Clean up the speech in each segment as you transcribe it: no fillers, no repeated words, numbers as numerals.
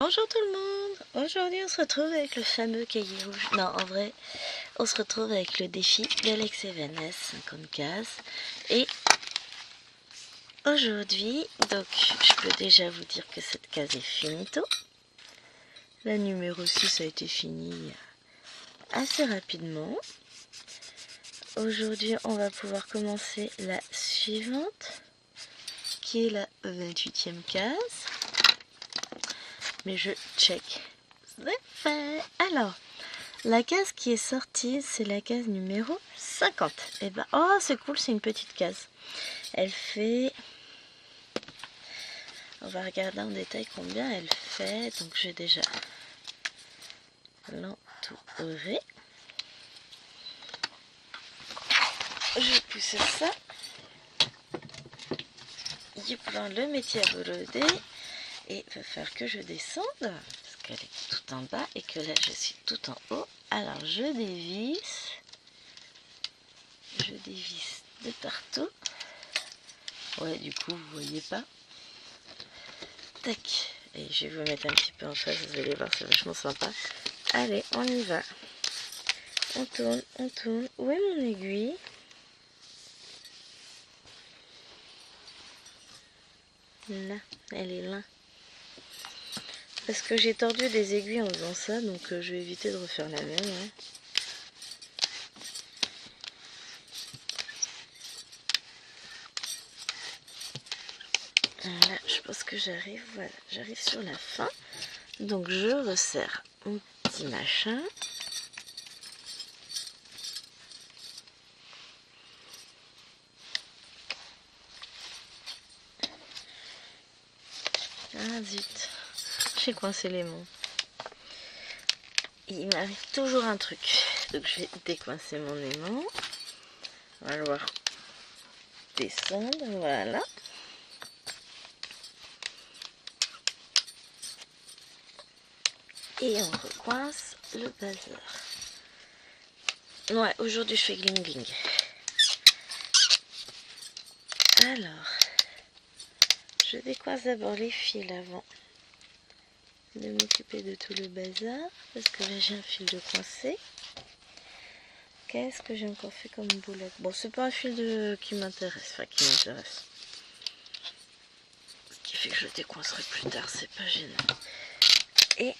Bonjour tout le monde. Aujourd'hui on se retrouve avec le fameux cahier rouge. Non, en vrai, on se retrouve avec le défi d'Alex Evanes, 50 cases. Et aujourd'hui, donc je peux déjà vous dire que cette case est finito. La numéro 6 a été finie assez rapidement. Aujourd'hui on va pouvoir commencer la suivante, qui est la 28e case. Mais je check. C'est fait. Alors, la case qui est sortie, c'est la case numéro 50. Et ben, oh, c'est cool, c'est une petite case. Elle fait... On va regarder en détail combien elle fait. Donc, j'ai déjà l'entourer. Je vais pousser ça. Il prend le métier à broder. Et il va falloir que je descende, parce qu'elle est tout en bas et que là je suis tout en haut. Alors je dévisse de partout. Ouais, du coup vous voyez pas. Tac. Et je vais vous mettre un petit peu en face, vous allez voir, c'est vachement sympa. Allez, on y va. On tourne, on tourne. Où est mon aiguille? Là, elle est là. Parce que j'ai tordu des aiguilles en faisant ça, donc je vais éviter de refaire la même. Hein. Là, je pense que j'arrive, voilà, j'arrive sur la fin. Donc je resserre mon petit machin. Ah zut, j'ai coincé les mains. Il m'arrive toujours un truc. Donc je vais décoincer mon aimant. On va le voir descendre, voilà. Et on recoince le bazar. Ouais, aujourd'hui je fais gling gling. Alors, je décoince d'abord les fils avant de m'occuper de tout le bazar. Parce que là j'ai un fil de coincé. Qu'est-ce que j'ai encore fait comme boulette? Bon, c'est pas un fil qui m'intéresse. Enfin, qui m'intéresse. Ce qui fait que je le décoincerai plus tard, c'est pas gênant. Et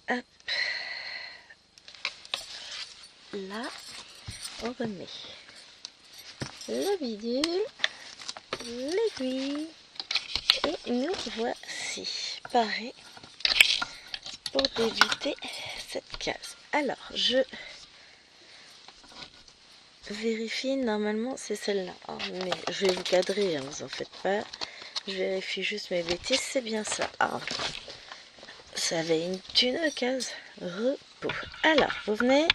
hop, là, on remet le bidule, l'aiguille, et nous voici parés pour débuter cette case. Alors, je vérifie, normalement c'est celle-là, hein, mais je vais vous cadrer, hein, vous en faites pas. Je vérifie juste mes bêtises, c'est bien ça. Ah, ça avait une case repos. Alors, vous venez.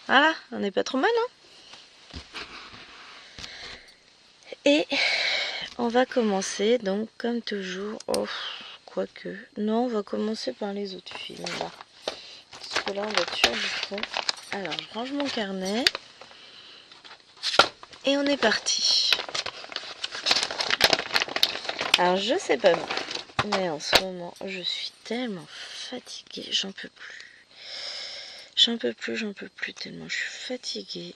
Voilà, on n'est pas trop mal, hein. Et on va commencer, donc, comme toujours. Oh, quoique. Non, on va commencer par les autres films, là. Parce que là, on va être sur du fond. Alors, je range mon carnet. Et on est parti. Alors, je sais pas vous, mais en ce moment, je suis tellement fatiguée. J'en peux plus. J'en peux plus, tellement je suis fatiguée.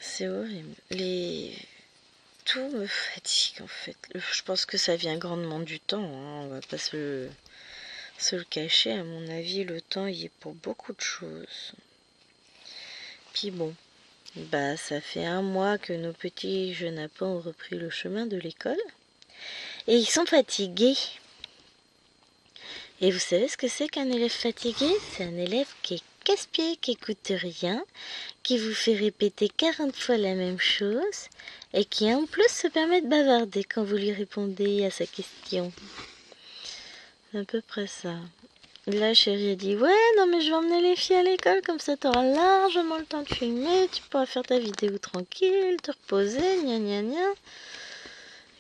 C'est horrible. Tout me fatigue en fait. Je pense que ça vient grandement du temps. Hein. On va pas se le cacher. À mon avis, le temps y est pour beaucoup de choses. Puis bon, bah ça fait 1 mois que nos petits Jenapans ont repris le chemin de l'école. Et ils sont fatigués. Et vous savez ce que c'est qu'un élève fatigué? C'est un élève qui est casse-pied, qui écoute rien, qui vous fait répéter 40 fois la même chose et qui en plus se permet de bavarder quand vous lui répondez à sa question. C'est à peu près ça. Là, chérie a dit, ouais, non mais je vais emmener les filles à l'école, comme ça t'auras largement le temps de filmer, tu pourras faire ta vidéo tranquille, te reposer, gna gna gna.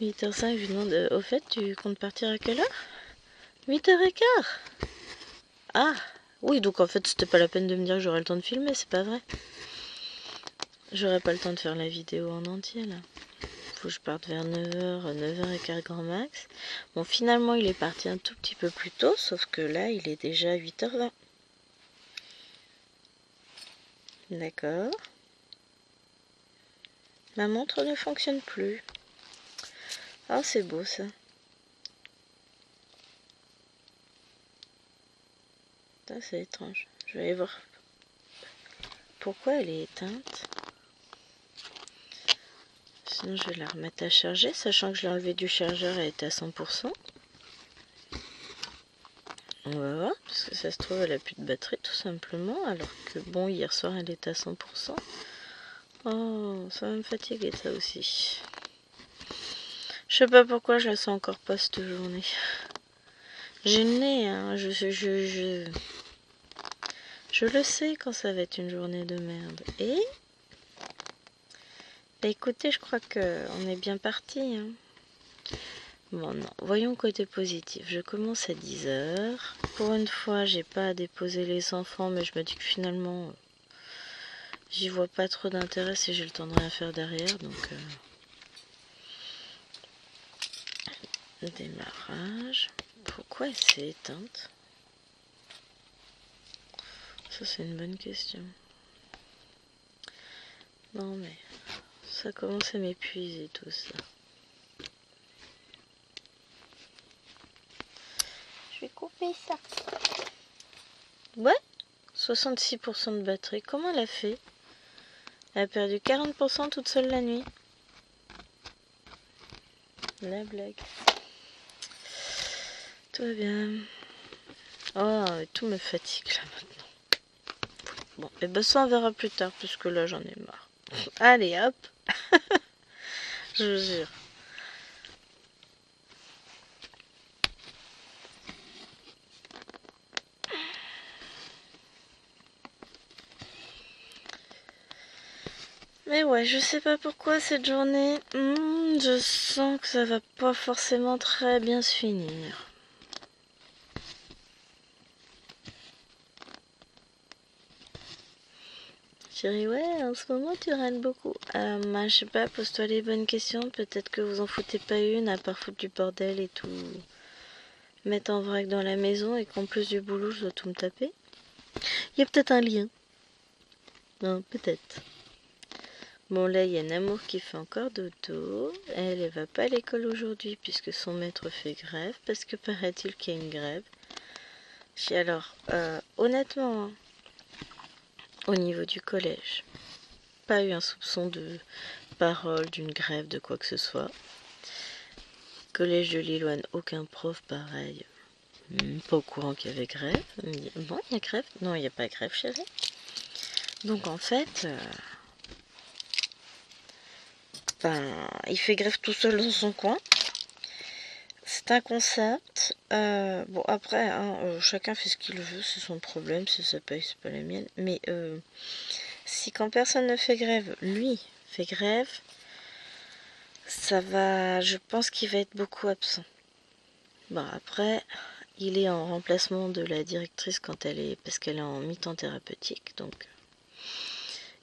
8h05, je lui demande, au fait, tu comptes partir à quelle heure? 8h15. Ah, oui, donc en fait, c'était pas la peine de me dire que j'aurais le temps de filmer, c'est pas vrai. J'aurais pas le temps de faire la vidéo en entier, là. Faut que je parte vers 9h, 9h15 grand max. Bon, finalement, il est parti un tout petit peu plus tôt, sauf que là, il est déjà 8h20. D'accord. Ma montre ne fonctionne plus. Ah, c'est beau, ça. Ça, c'est étrange. Je vais aller voir pourquoi elle est éteinte. Sinon, je vais la remettre à charger, sachant que je l'ai enlevée du chargeur, elle était à 100%. On va voir, parce que ça se trouve, elle a plus de batterie, tout simplement. Alors que, bon, hier soir, elle était à 100%. Oh, ça va me fatiguer, ça aussi. Je sais pas pourquoi je la sens encore pas cette journée. J'ai le nez, hein, je le sais quand ça va être une journée de merde. Et bah écoutez, je crois qu'on est bien parti. Hein. Bon, non, voyons côté positif. Je commence à 10h. Pour une fois, j'ai pas à déposer les enfants, mais je me dis que finalement, j'y vois pas trop d'intérêt si j'ai le temps de rien faire derrière. Donc, démarrage. Pourquoi elle s'est éteinte? Ça, c'est une bonne question. Non, mais ça commence à m'épuiser tout ça. Je vais couper ça. Ouais, 66% de batterie. Comment elle a fait? Elle a perdu 40% toute seule la nuit. La blague. Tout va bien. Oh, tout me fatigue là maintenant. Bon, et ben ça on verra plus tard, puisque là j'en ai marre. Allez, hop. Je vous jure. Mais ouais, je sais pas pourquoi cette journée, je sens que ça va pas forcément très bien se finir. Chérie, ouais, en ce moment tu râles beaucoup. Je sais pas, pose-toi les bonnes questions. Peut-être que vous en foutez pas une, à part foutre du bordel et tout mettre en vrac dans la maison et qu'en plus du boulot, je dois tout me taper. Il y a peut-être un lien. Non, peut-être. Bon, là, il y a Namour qui fait encore dodo. Elle va pas à l'école aujourd'hui puisque son maître fait grève. Parce que paraît-il qu'il y a une grève. Alors, honnêtement, hein, au niveau du collège, pas eu un soupçon de parole, d'une grève, de quoi que ce soit. Collège de Lilloine, aucun prof pareil. Pas au courant qu'il y avait grève. Bon, il y a grève? Non, il n'y a pas grève, chérie. Donc en fait, il fait grève tout seul dans son coin. C'est un concept. Bon, après, hein, chacun fait ce qu'il veut, c'est son problème, c'est sa paye, c'est pas la mienne. Mais si quand personne ne fait grève, lui fait grève, ça va, je pense qu'il va être beaucoup absent. Bon, après, il est en remplacement de la directrice quand elle est, parce qu'elle est en mi-temps thérapeutique, donc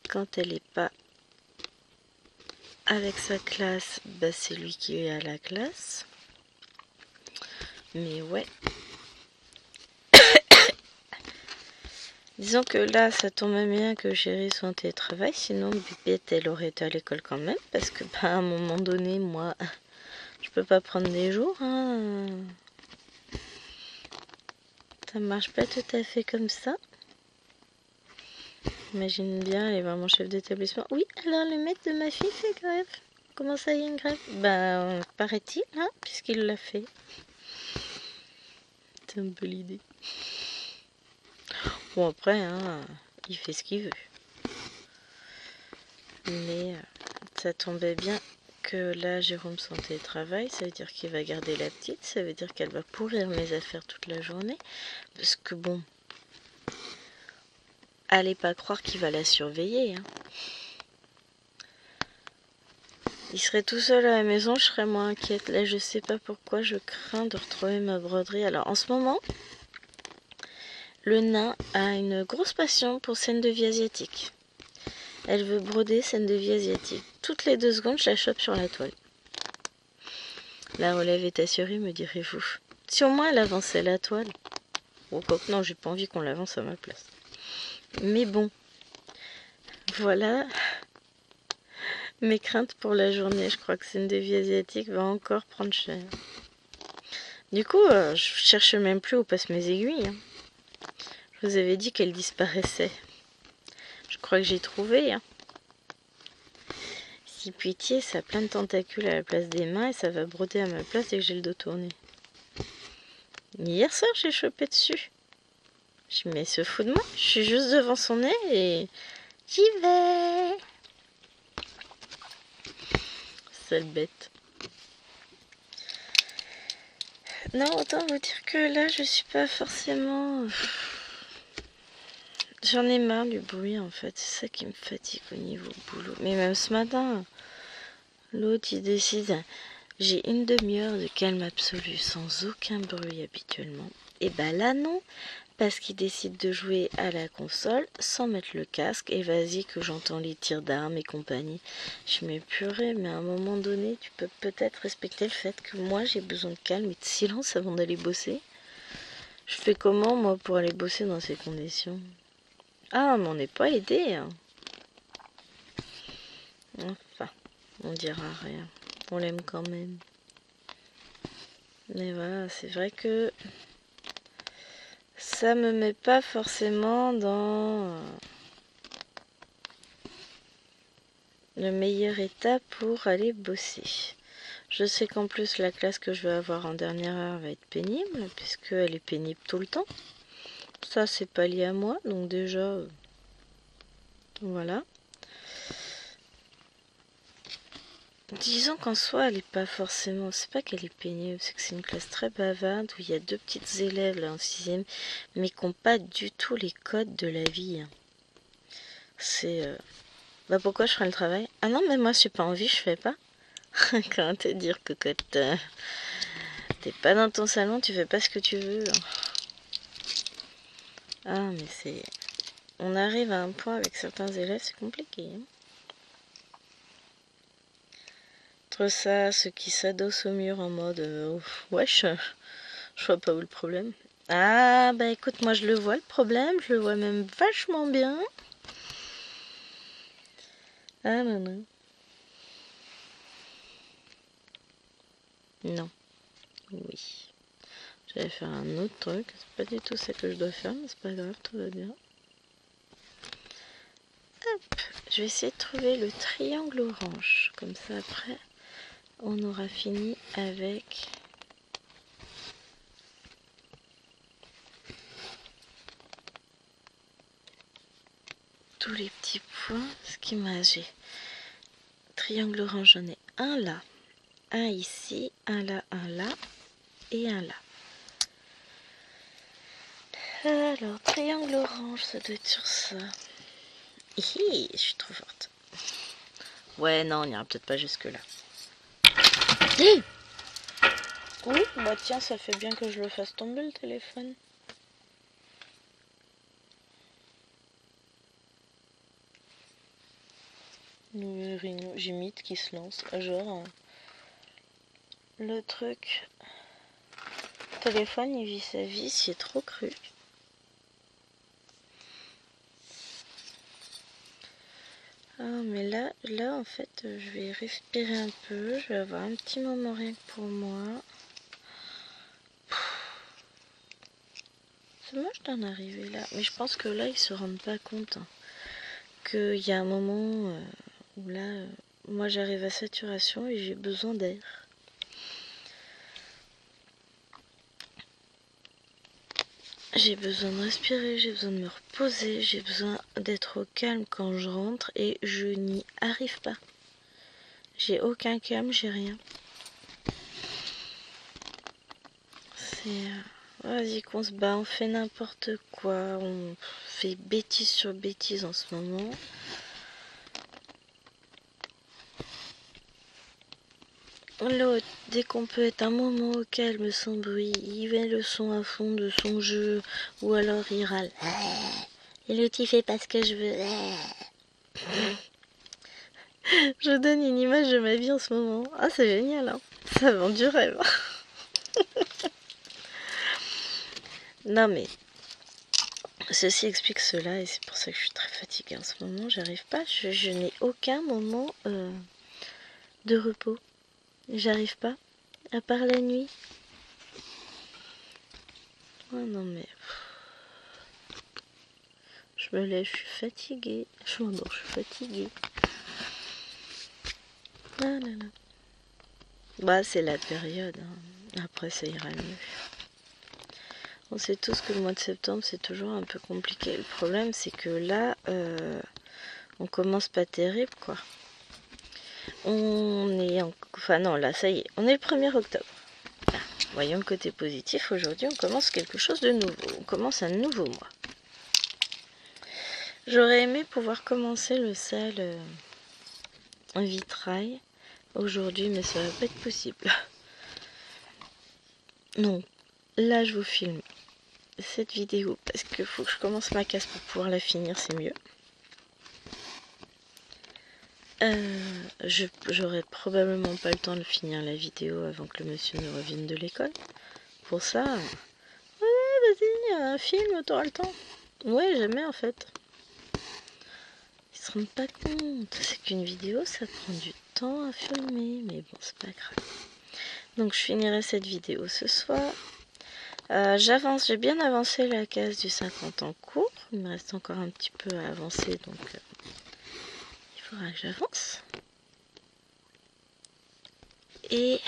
quand elle n'est pas avec sa classe, bah, c'est lui qui est à la classe. Mais ouais. Disons que là, ça tombe bien que Chérie soit en télétravail, sinon Bipette, elle aurait été à l'école quand même, parce que à un moment donné, moi, je peux pas prendre des jours, hein. Ça marche pas tout à fait comme ça. Imagine bien, elle est vraiment chef d'établissement. Oui, alors le maître de ma fille fait grève. Comment ça y est une grève? Ben, paraît-il, hein, puisqu'il l'a fait. C'est un peu l'idée. Bon, après, hein, il fait ce qu'il veut. Mais ça tombait bien que là, Jérôme sans télétravail, ça veut dire qu'il va garder la petite, ça veut dire qu'elle va pourrir mes affaires toute la journée. Parce que bon, allez pas croire qu'il va la surveiller, hein. Il serait tout seul à la maison, je serais moins inquiète. Là, je sais pas pourquoi, je crains de retrouver ma broderie. Alors, en ce moment, le nain a une grosse passion pour scènes de vie asiatique. Elle veut broder scènes de vie asiatique. Toutes les 2 secondes, je la chope sur la toile. La relève est assurée, me direz-vous. Si au moins elle avançait la toile. Oh, quoique non, j'ai pas envie qu'on l'avance à ma place. Mais bon, voilà mes craintes pour la journée. Je crois que scène de vie asiatique va encore prendre cher. Du coup, je cherche même plus où passent mes aiguilles. Hein. Je vous avais dit qu'elles disparaissaient. Je crois que j'ai trouvé. Hein. Si pitié, ça a plein de tentacules à la place des mains et ça va broder à ma place dès que j'ai le dos tourné. Hier soir, j'ai chopé dessus. Je me se fout de moi. Je suis juste devant son nez et j'y vais. Sale bête. Non, autant vous dire que là, je suis pas forcément... J'en ai marre du bruit, en fait. C'est ça qui me fatigue au niveau boulot. Mais même ce matin, l'autre, il décide... J'ai une demi-heure de calme absolu, sans aucun bruit habituellement. Et bah là, non. Parce qu'il décide de jouer à la console sans mettre le casque. Et vas-y que j'entends les tirs d'armes et compagnie. Je m'épurerai, mais à un moment donné, tu peux peut-être respecter le fait que moi, j'ai besoin de calme et de silence avant d'aller bosser. Je fais comment, moi, pour aller bosser dans ces conditions? Ah, mais on n'est pas aidé. Hein. Enfin, on dira rien. On l'aime quand même. Mais voilà, c'est vrai que ça me met pas forcément dans le meilleur état pour aller bosser. Je sais qu'en plus la classe que je vais avoir en dernière heure va être pénible, puisqu'elle est pénible tout le temps. Ça, c'est pas lié à moi, donc déjà, voilà. Disons qu'en soi, elle est pas forcément... C'est pas qu'elle est pénible, c'est que c'est une classe très bavarde, où il y a 2 petites élèves là en 6e, mais qui n'ont pas du tout les codes de la vie. C'est... Bah pourquoi je ferais le travail? Ah non, mais moi, j'ai pas envie, je fais pas. Comment te dire que quand t'es pas dans ton salon, tu fais pas ce que tu veux. Ah, mais c'est... On arrive à un point avec certains élèves, c'est compliqué. Hein. Entre ça, ceux qui s'adossent au mur en mode wesh, je vois pas où le problème. Ah, bah écoute, moi je le vois le problème, je le vois même vachement bien. Ah non, non. Non. Oui. J'allais faire un autre truc, c'est pas du tout ça que je dois faire, mais c'est pas grave, tout va bien. Hop, je vais essayer de trouver le triangle orange, comme ça après on aura fini avec tous les petits points. Ce qui m'a... J'ai triangle orange, j'en ai un là, un ici, un là et un là. Alors, triangle orange, ça doit être sur ça. Hihi, je suis trop forte. Ouais, non, on n'ira peut-être pas jusque là. Oui, bah tiens, ça fait bien que je le fasse tomber le téléphone. J'imite qui se lance. Genre, le truc. Le téléphone, il vit sa vie, c'est trop cru. Ah, mais là, en fait, je vais respirer un peu. Je vais avoir un petit moment rien que pour moi. C'est moche d'en arriver là. Mais je pense que là, ils se rendent pas compte. Hein, qu'il y a un moment où là, moi, j'arrive à saturation et j'ai besoin d'air. J'ai besoin de respirer, j'ai besoin de me reposer, j'ai besoin d'être au calme quand je rentre et je n'y arrive pas. J'ai aucun calme, j'ai rien. C'est... Vas-y qu'on se bat, on fait n'importe quoi, on fait bêtise sur bêtise en ce moment. L'autre, dès qu'on peut être un moment au calme sans bruit, il met le son à fond de son jeu, ou alors il râle. Et l'autre, il fait pas ce que je veux. Je donne une image de ma vie en ce moment. Ah, c'est génial, hein. Ça vend du rêve. Non, mais ceci explique cela, et c'est pour ça que je suis très fatiguée en ce moment. J'arrive pas, je n'ai aucun moment de repos. J'arrive pas, à part la nuit. Oh non, mais je me lève, je suis fatiguée. Je m'endors, je suis fatiguée. Ah là là. Bah, c'est la période, hein. Après, ça ira mieux. On sait tous que le mois de septembre, c'est toujours un peu compliqué. Le problème, c'est que là, on commence pas terrible, quoi. Enfin non, là, ça y est, on est le 1er octobre. Ah, voyons le côté positif. Aujourd'hui, on commence quelque chose de nouveau. On commence un nouveau mois. J'aurais aimé pouvoir commencer le sale en vitrail aujourd'hui, mais ça va pas être possible. Non, là, je vous filme cette vidéo parce qu'il faut que je commence ma casse pour pouvoir la finir, c'est mieux. J'aurais probablement pas le temps de finir la vidéo avant que le monsieur ne revienne de l'école. Pour ça, ouais, vas-y, filme, t'auras le temps. Ouais, jamais en fait. Ils se rendent pas compte. C'est qu'une vidéo, ça prend du temps à filmer, mais bon, c'est pas grave. Donc, je finirai cette vidéo ce soir. J'avance, j'ai bien avancé la case du 50 en cours. Il me reste encore un petit peu à avancer, donc il faudra que j'avance. Et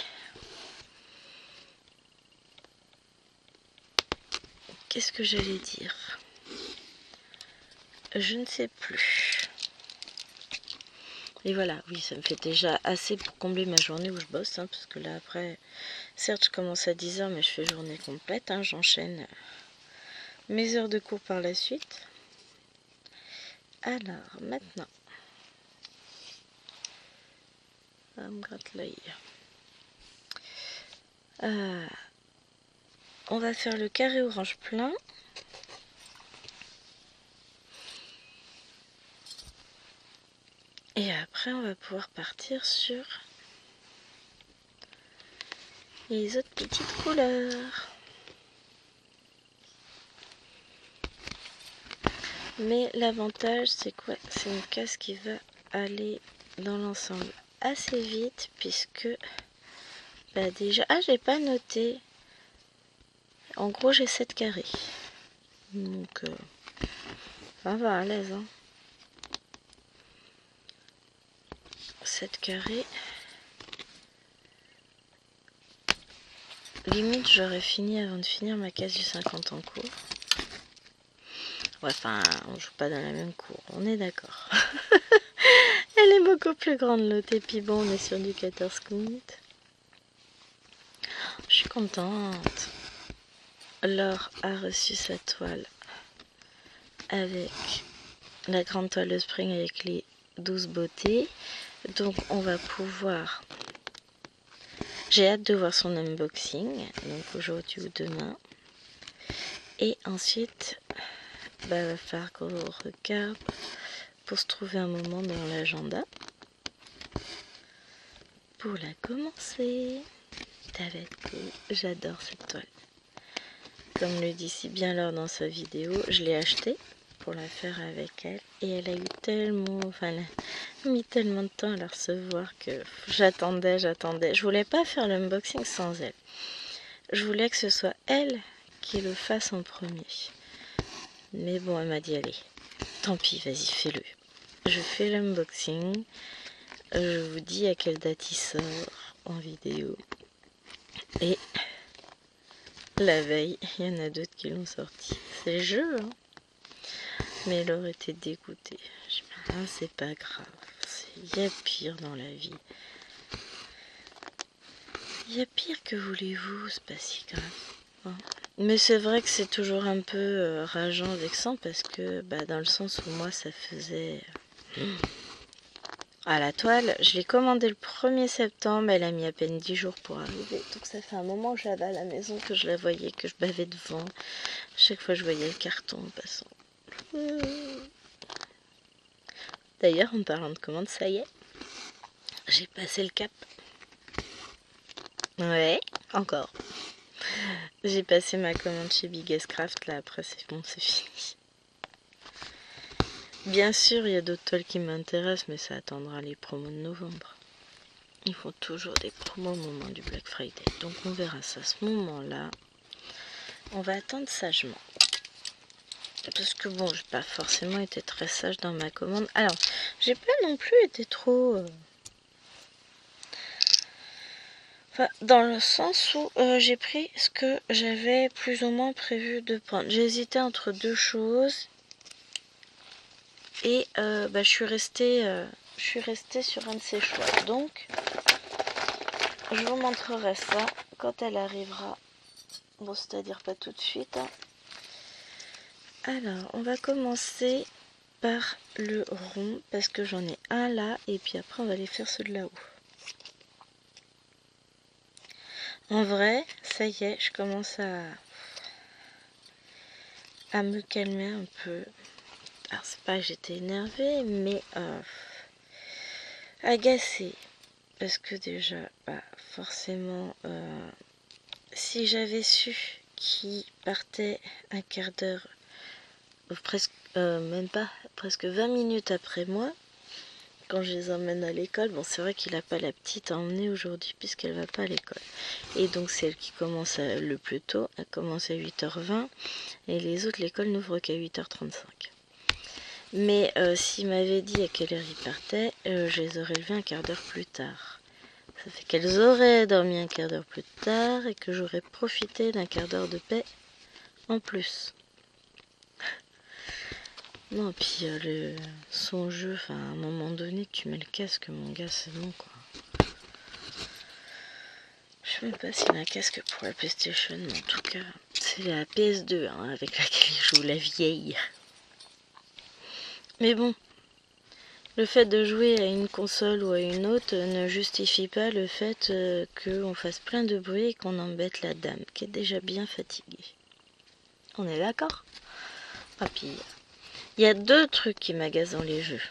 qu'est-ce que j'allais dire? Je ne sais plus. Et voilà, oui, ça me fait déjà assez pour combler ma journée où je bosse, hein, parce que là après, certes je commence à 10 h, mais je fais journée complète, hein, j'enchaîne mes heures de cours par la suite. Alors, maintenant, on me gratte l'œil. On va faire le carré orange plein. Et après, on va pouvoir partir sur les autres petites couleurs. Mais l'avantage, c'est quoi? C'est une case qui va aller dans l'ensemble assez vite, puisque bah déjà... Ah, j'ai pas noté. En gros, j'ai 7 carrés. Donc, ça va à l'aise, hein. 7 carrés. Limite, j'aurais fini avant de finir ma case du 50 en cours. Ouais, enfin, on joue pas dans la même cour, on est d'accord. Elle est beaucoup plus grande l'autre, et puis bon, on est sur du 14 minutes. Je suis contente. Laure a reçu sa toile avec la grande toile de spring avec les 12 beautés. Donc on va pouvoir... J'ai hâte de voir son unboxing, donc aujourd'hui ou demain. Et ensuite, bah, va falloir qu'on regarde pour se trouver un moment dans l'agenda pour la commencer. Ça va être cool. J'adore cette toile. Comme le dit si bien Laure dans sa vidéo, je l'ai achetée pour la faire avec elle. Et elle a eu tellement... Enfin, elle a mis tellement de temps à la recevoir que j'attendais. Je voulais pas faire l'unboxing sans elle. Je voulais que ce soit elle qui le fasse en premier. Mais bon, elle m'a dit, allez, tant pis, vas-y, fais-le. Je fais l'unboxing. Je vous dis à quelle date il sort en vidéo. Et la veille, il y en a d'autres qui l'ont sorti. C'est le jeu, hein. Mais elle aurait été dégoûtée. Je me dis, ah, c'est pas grave. Il y a pire dans la vie. Il y a pire, que voulez-vous, c'est pas si grave. Hein. Mais c'est vrai que c'est toujours un peu rageant, vexant, parce que bah, dans le sens où moi, ça faisait Ah, la toile, je l'ai commandée le 1er septembre, elle a mis à peine 10 jours pour arriver. Donc ça fait un moment que j'avais à la maison, que je la voyais, que je bavais devant. Chaque fois je voyais le carton en passant. D'ailleurs, en parlant de commande, ça y est, j'ai passé le cap. Ouais, encore. J'ai passé ma commande chez Biggest Craft, là après c'est bon, c'est fini. Bien sûr, il y a d'autres toiles qui m'intéressent, mais ça attendra les promos de novembre. Ils font toujours des promos au moment du Black Friday. Donc on verra ça à ce moment-là. On va attendre sagement. Parce que bon, j'ai pas forcément été très sage dans ma commande. Alors, j'ai pas non plus été trop... Enfin, dans le sens où j'ai pris ce que j'avais plus ou moins prévu de prendre. J'ai hésité entre deux choses. Et je suis restée sur un de ces choix. Donc, je vous montrerai ça quand elle arrivera. Bon, c'est-à-dire pas tout de suite. Hein. Alors, on va commencer par le rond, parce que j'en ai un là, et puis après on va aller faire ceux de là-haut. En vrai, ça y est, je commence à me calmer un peu. Alors, c'est pas que j'étais énervée, mais agacée. Parce que déjà, forcément, si j'avais su qu'il partait un quart d'heure, presque, même pas, presque 20 minutes après moi, quand je les emmène à l'école, bon c'est vrai qu'il n'a pas la petite à emmener aujourd'hui puisqu'elle va pas à l'école. Et donc celle qui commence le plus tôt, elle commence à 8h20 et les autres l'école n'ouvre qu'à 8h35. Mais s'il m'avait dit à quelle heure il partait, je les aurais levés un quart d'heure plus tard. Ça fait qu'elles auraient dormi un quart d'heure plus tard et que j'aurais profité d'un quart d'heure de paix en plus. Non, puis son jeu, à un moment donné, tu mets le casque, mon gars, c'est bon, quoi. Je sais même pas s'il a un casque pour la PlayStation, mais en tout cas, c'est la PS2 avec laquelle il joue, la vieille. Mais bon, le fait de jouer à une console ou à une autre ne justifie pas le fait qu'on fasse plein de bruit et qu'on embête la dame, qui est déjà bien fatiguée. On est d'accord? Ah, puis, il y a deux trucs qui m'agacent dans les jeux.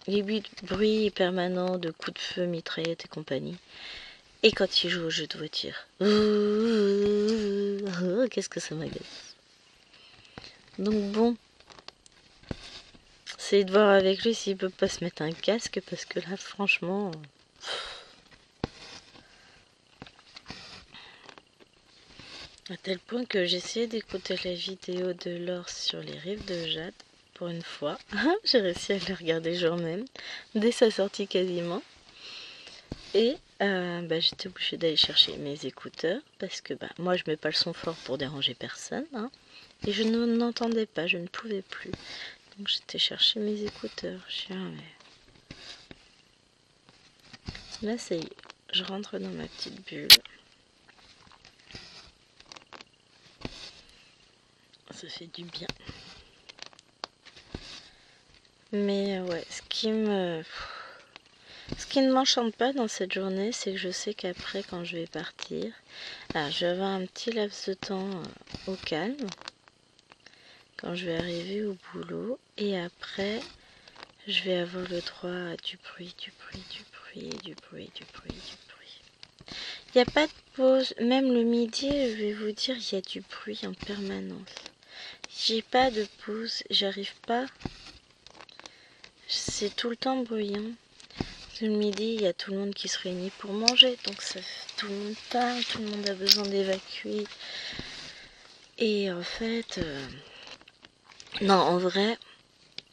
Les bruits permanents de coups de feu, mitraillettes et compagnie. Et quand il joue aux jeux de voiture. Qu'est-ce que ça m'agace. Donc bon, c'est de voir avec lui s'il peut pas se mettre un casque, parce que là, franchement... À tel point que j'ai essayé d'écouter la vidéo de Laure sur les rives de Jade, pour une fois. J'ai réussi à la regarder jour même, dès sa sortie quasiment. Et j'étais obligée d'aller chercher mes écouteurs, parce que moi je mets pas le son fort pour déranger personne. Hein, et je n'entendais pas, je ne pouvais plus. Donc j'étais chercher mes écouteurs. Là ça y est, je rentre dans ma petite bulle. Ça fait du bien. Mais ouais, ce qui ne m'enchante pas dans cette journée, c'est que je sais qu'après, quand je vais partir, je vais avoir un petit laps de temps au calme, quand je vais arriver au boulot, et après, je vais avoir le droit à du bruit. Il n'y a pas de pause, même le midi, je vais vous dire, il y a du bruit en permanence. J'ai pas de pause, j'arrive pas, c'est tout le temps bruyant. Le midi, il y a tout le monde qui se réunit pour manger, donc tout le monde parle, tout le monde a besoin d'évacuer. Et en fait, non, en vrai,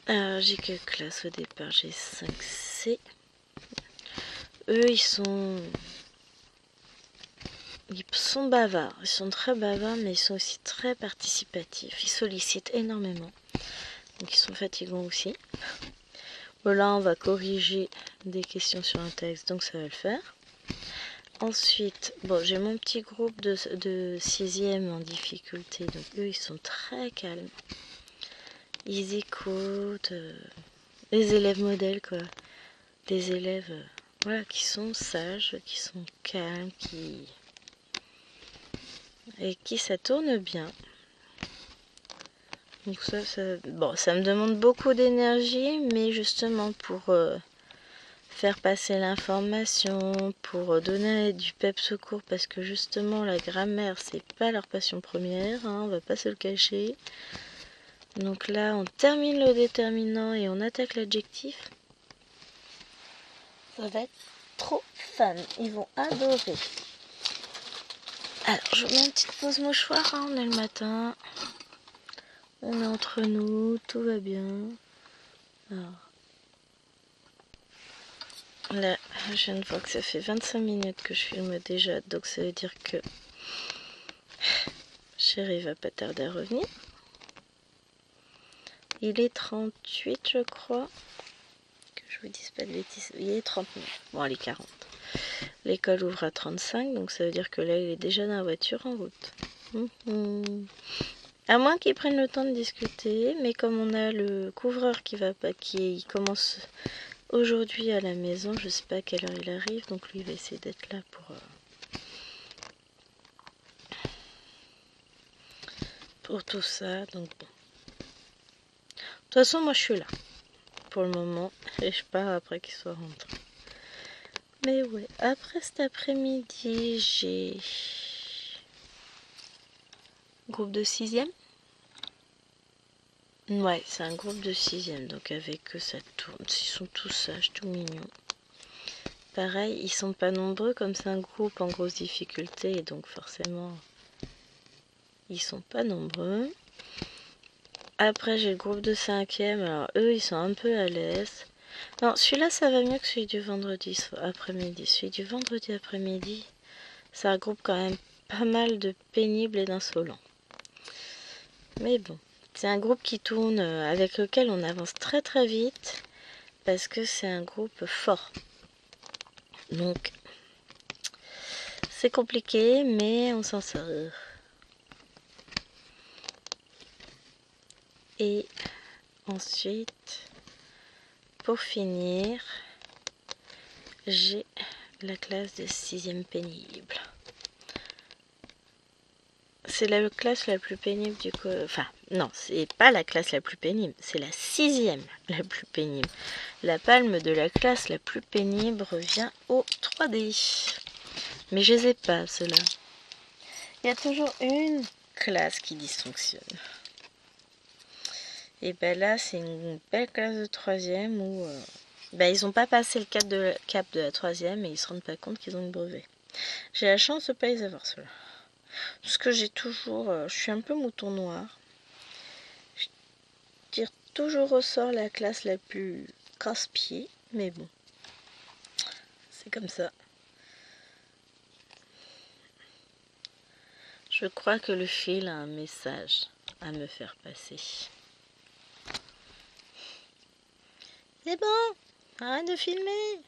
j'ai que classe au départ, j'ai 5C. Eux, ils sont bavards, ils sont très bavards, mais ils sont aussi très participatifs. Ils sollicitent énormément, donc ils sont fatigants aussi. Bon, là, on va corriger des questions sur un texte, donc ça va le faire. Ensuite, j'ai mon petit groupe de 6e en difficulté, donc eux, ils sont très calmes. Ils écoutent, les élèves modèles, quoi. des élèves voilà, qui sont sages, qui sont calmes, et qui ça tourne bien. Donc bon, ça me demande beaucoup d'énergie, mais justement pour faire passer l'information, pour donner du peps au cours, parce que justement la grammaire c'est pas leur passion première, hein, on va pas se le cacher. Donc là on termine le déterminant et on attaque l'adjectif. Ça va être trop fun, ils vont adorer. Alors je mets une petite pause mouchoir, hein, on est le matin, on est entre nous, tout va bien. Alors là, je viens de voir que ça fait 25 minutes que je filme déjà, donc ça veut dire que chérie va pas tarder à revenir. Il est 38, je crois. Que je vous dise pas de bêtises. Il est 39. Bon, il est 40. L'école ouvre à 35, donc ça veut dire que là, il est déjà dans la voiture en route. À moins qu'ils prennent le temps de discuter, mais comme on a le couvreur qui commence aujourd'hui à la maison, je sais pas à quelle heure il arrive, donc lui il va essayer d'être là pour tout ça. Donc bon. De toute façon, moi je suis là pour le moment et je pars après qu'il soit rentré. Mais ouais, après cet après-midi, j'ai groupe de 6e. Ouais, c'est un groupe de 6e, donc avec eux ça tourne. Ils sont tous sages, tout mignons. Pareil, ils sont pas nombreux comme c'est un groupe en grosse difficulté, et donc forcément, ils sont pas nombreux. Après, j'ai le groupe de 5e, alors eux, ils sont un peu à l'aise. Non, celui-là, ça va mieux que celui du vendredi après-midi. Celui du vendredi après-midi, ça regroupe quand même pas mal de pénibles et d'insolents. Mais bon, c'est un groupe qui tourne, avec lequel on avance très très vite, parce que c'est un groupe fort. Donc, c'est compliqué, mais on s'en sort. Et ensuite, pour finir, j'ai la classe de 6e pénible. C'est la classe la plus pénible du coup. Enfin, non, c'est pas la classe la plus pénible, c'est la 6e la plus pénible. La palme de la classe la plus pénible revient au 3D. Mais je les ai pas, ceux-là. Il y a toujours une classe qui dysfonctionne. Et ben là, c'est une belle classe de 3e où ils n'ont pas passé le cap de la 3e et ils se rendent pas compte qu'ils ont le brevet. J'ai la chance de ne pas les avoir, ceux-là. Parce que j'ai toujours... je suis un peu mouton noir. Je tire toujours au sort la classe la plus casse-pied, mais bon. C'est comme ça. Je crois que le fil a un message à me faire passer. C'est bon, arrête de filmer.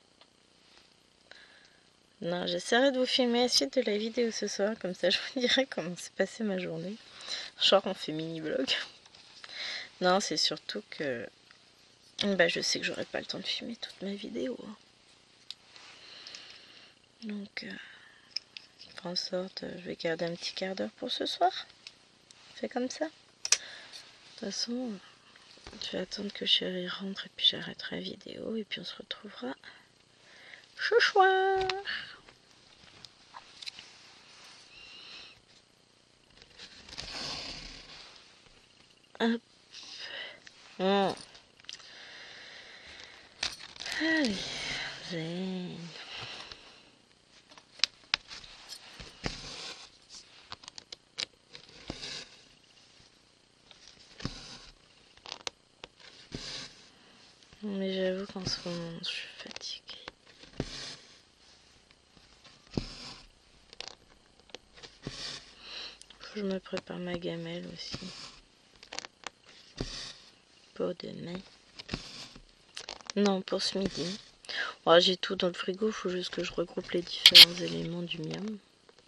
Non, j'essaierai de vous filmer la suite de la vidéo ce soir, comme ça je vous dirai comment s'est passée ma journée. Genre on fait mini-vlog. Non, c'est surtout que je sais que j'aurai pas le temps de filmer toute ma vidéo. Donc, je ferai en sorte, je vais garder un petit quart d'heure pour ce soir. C'est comme ça. De toute façon, je vais attendre que chérie rentre et puis j'arrêterai la vidéo et puis on se retrouvera ce soir. Hop. Bon. Allez, zen. Mais j'avoue qu'en ce moment, je suis fatiguée. Faut que je me prépare ma gamelle aussi. Pour demain. Non, pour ce midi. Oh, j'ai tout dans le frigo, faut juste que je regroupe les différents éléments du miam.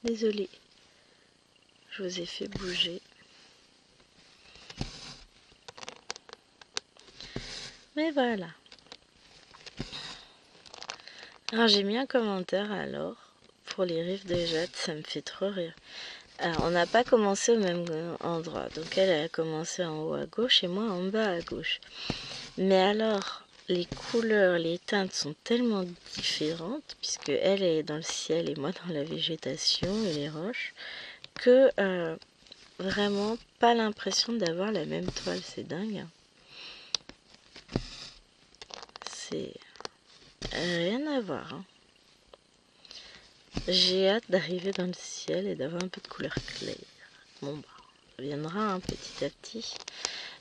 Désolée. Je vous ai fait bouger. Mais voilà. Alors j'ai mis un commentaire alors pour les rives de Jade, ça me fait trop rire. Alors on n'a pas commencé au même endroit, donc elle a commencé en haut à gauche et moi en bas à gauche. Mais alors les couleurs, les teintes sont tellement différentes, puisque elle est dans le ciel et moi dans la végétation et les roches, que vraiment pas l'impression d'avoir la même toile, c'est dingue. C'est rien à voir. Hein. J'ai hâte d'arriver dans le ciel et d'avoir un peu de couleur claire. Bon bah, ça viendra hein, petit à petit.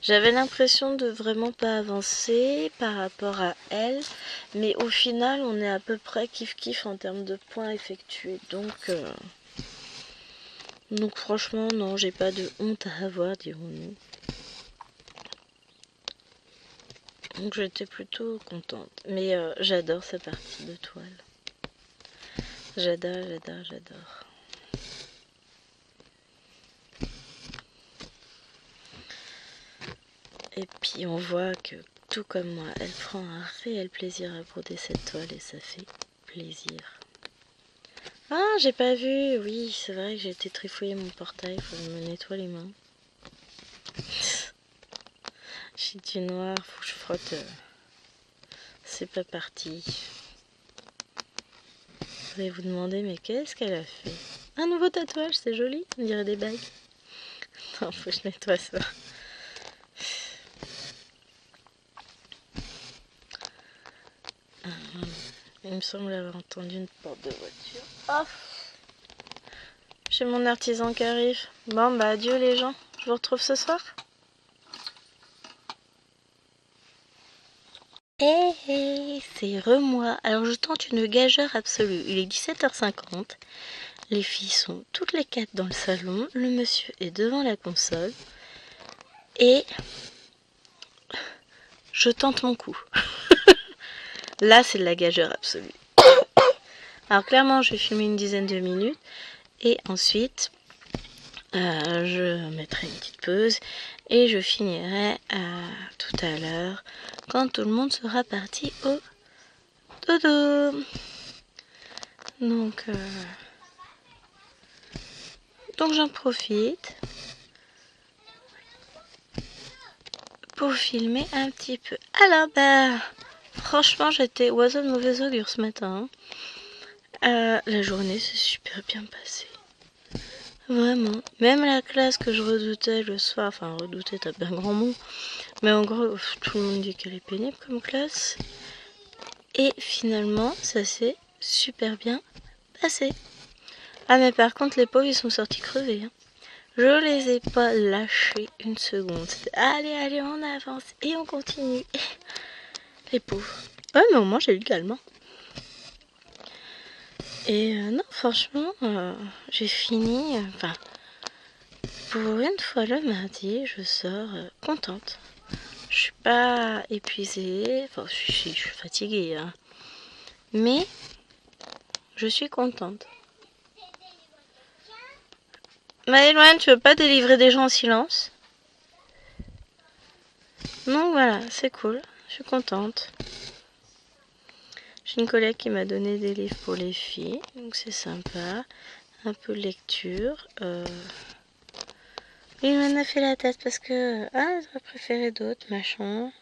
J'avais l'impression de vraiment pas avancer par rapport à elle, mais au final on est à peu près kiff-kiff en termes de points effectués. Donc franchement non, j'ai pas de honte à avoir, dirons-nous. Donc j'étais plutôt contente. Mais j'adore cette partie de toile. J'adore, j'adore, j'adore. Et puis on voit que, tout comme moi, elle prend un réel plaisir à broder cette toile et ça fait plaisir. Ah, j'ai pas vu. Oui, c'est vrai que j'ai été trifouiller mon portail. Faut que je me nettoie les mains. J'ai du noir, faut que je frotte. C'est pas parti. Vous allez vous demander, mais qu'est-ce qu'elle a fait? Un nouveau tatouage, c'est joli. On dirait des bagues. Non, faut que je nettoie ça. Il me semble avoir entendu une porte de voiture. Oh, j'ai mon artisan qui arrive. Bon, bah adieu les gens. Je vous retrouve ce soir. Hey, c'est re-moi. Alors je tente une gageure absolue. Il est 17h50. Les filles sont toutes les quatre dans le salon. Le monsieur est devant la console. Et je tente mon coup. Là, c'est de la gageure absolue. Alors clairement, je vais filmer une dizaine de minutes. Et ensuite, je mettrai une petite pause. Et je finirai tout à l'heure quand tout le monde sera parti au dodo. Donc j'en profite pour filmer un petit peu. Alors bah franchement j'étais oiseau de mauvais augure ce matin. La journée s'est super bien passée. Vraiment. Même la classe que je redoutais le soir, enfin redoutais t'as bien grand mot, mais en gros tout le monde dit qu'elle est pénible comme classe. Et finalement ça s'est super bien passé. Ah mais par contre les pauvres ils sont sortis crevés. Hein. Je les ai pas lâchés une seconde. Allez, allez, on avance et on continue. Les pauvres. Ouais, mais au moins j'ai eu le calme. Hein. Et non, franchement, j'ai fini. Enfin, pour une fois le mardi, je sors contente. Je suis pas épuisée. Enfin, je suis fatiguée. Hein. Mais je suis contente. Maëloine, tu veux pas délivrer des gens en silence? Donc voilà, c'est cool. Je suis contente. J'ai une collègue qui m'a donné des livres pour les filles, donc c'est sympa. Un peu de lecture. Il m'en a fait la tête parce que j'aurais préféré d'autres, machin.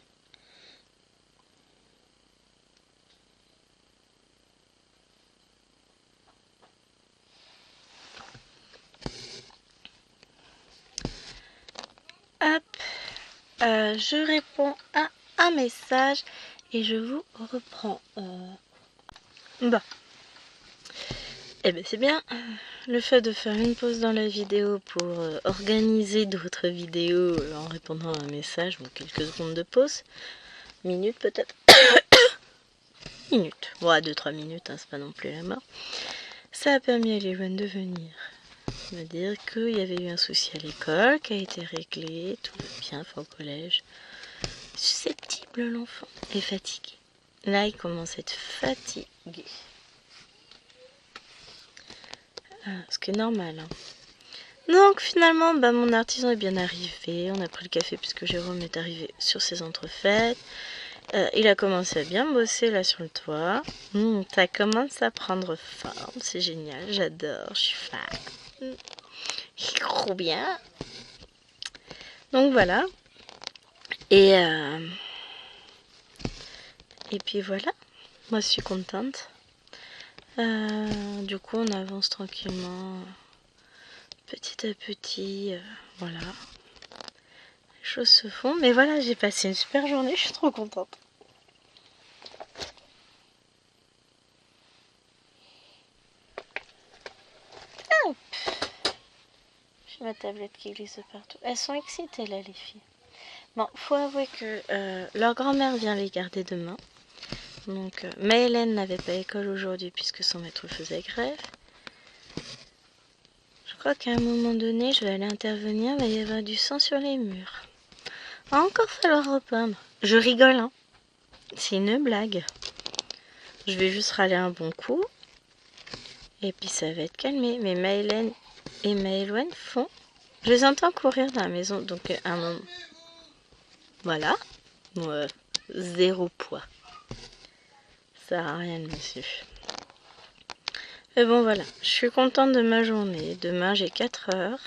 Hop, je réponds à un message et je vous reprends. Bon. Eh ben c'est bien. Le fait de faire une pause dans la vidéo pour organiser d'autres vidéos en répondant à un message, bon, quelques secondes de pause, minutes peut-être. Minutes, bon, 2-3 minutes, hein, c'est pas non plus la mort. Ça a permis à Eléone de venir me dire qu'il y avait eu un souci à l'école, qui a été réglé, tout va bien, enfin au collège. Susceptible l'enfant et fatigué. Là, il commence à être fatigué. Ce qui est normal. Hein. Donc finalement, mon artisan est bien arrivé. On a pris le café puisque Jérôme est arrivé sur ses entrefaites. Il a commencé à bien bosser là sur le toit. Ça commence à prendre forme, c'est génial, j'adore, je suis fan. C'est trop bien. Donc voilà. Et puis voilà, moi je suis contente. Du coup on avance tranquillement, petit à petit, voilà. Les choses se font, mais voilà, j'ai passé une super journée, je suis trop contente. J'ai ma tablette qui glisse partout. Elles sont excitées là les filles. Bon, faut avouer que leur grand-mère vient les garder demain. Donc, Maëlène n'avait pas école aujourd'hui puisque son maître faisait grève. Je crois qu'à un moment donné, je vais aller intervenir, il va y avoir du sang sur les murs. Va encore falloir repeindre. Je rigole, hein. C'est une blague. Je vais juste râler un bon coup. Et puis ça va être calmé. Mais Maëlène et Maëloine font... Je les entends courir dans la maison. Donc à un moment... Voilà. Moi, zéro poids. Ça sert à rien de monsieur. Mais bon voilà. Je suis contente de ma journée. Demain j'ai 4 heures.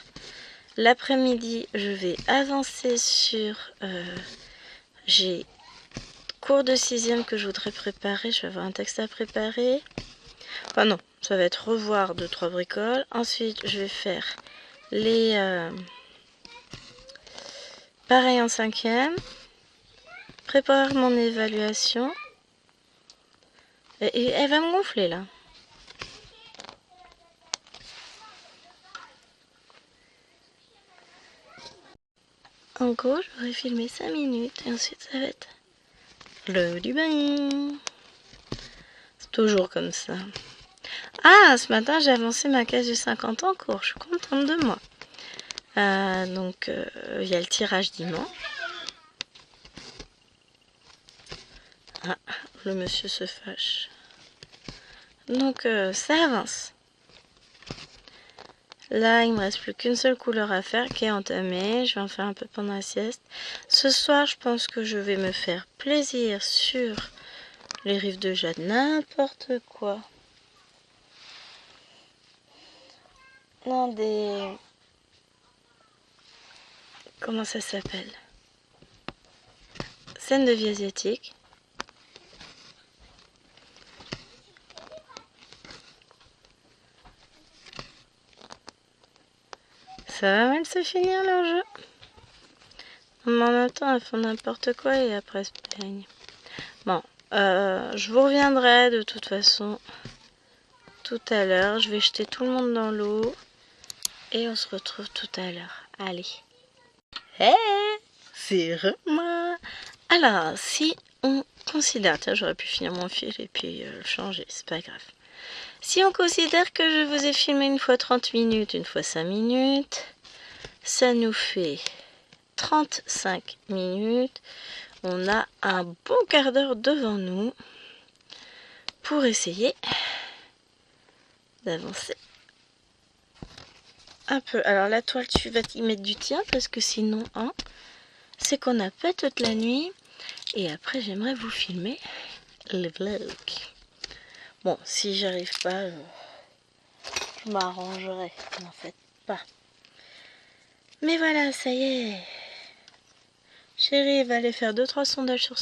L'après-midi je vais avancer sur... j'ai cours de 6e que je voudrais préparer. Je vais avoir un texte à préparer. Enfin non, ça va être revoir 2-3 bricoles. Ensuite, je vais faire les... pareil en 5e. Préparer mon évaluation. Et elle va me gonfler là. En gros, j'aurais filmé 5 minutes et ensuite ça va être l'heure du bain. C'est toujours comme ça. Ah, ce matin, j'ai avancé ma case du 50 en cours. Je suis contente de moi. Donc, il y a le tirage dimanche. Ah, le monsieur se fâche. Donc, ça avance. Là, il me reste plus qu'une seule couleur à faire qui est entamée. Je vais en faire un peu pendant la sieste. Ce soir, je pense que je vais me faire plaisir sur les rives de Jade. N'importe quoi. Non, des... Comment ça s'appelle? Scène de vie asiatique. Ça va mal se finir leur jeu. Mais en même temps, elles font n'importe quoi et après elles se plaignent. Bon, je vous reviendrai de toute façon tout à l'heure. Je vais jeter tout le monde dans l'eau et on se retrouve tout à l'heure. Allez. Hé, c'est moi. Alors, si on considère... Tiens, j'aurais pu finir mon fil et puis le changer, c'est pas grave. Si on considère que je vous ai filmé une fois 30 minutes, une fois 5 minutes, ça nous fait 35 minutes. On a un bon quart d'heure devant nous pour essayer d'avancer un peu. Alors la toile, tu vas y mettre du tien parce que sinon, hein, c'est qu'on n'a pas toute la nuit. Et après, j'aimerais vous filmer le vlog. Bon, si j'arrive pas, je m'arrangerai. N'en faites pas. Mais voilà, ça y est. Chérie va aller faire 2-3 sondages sur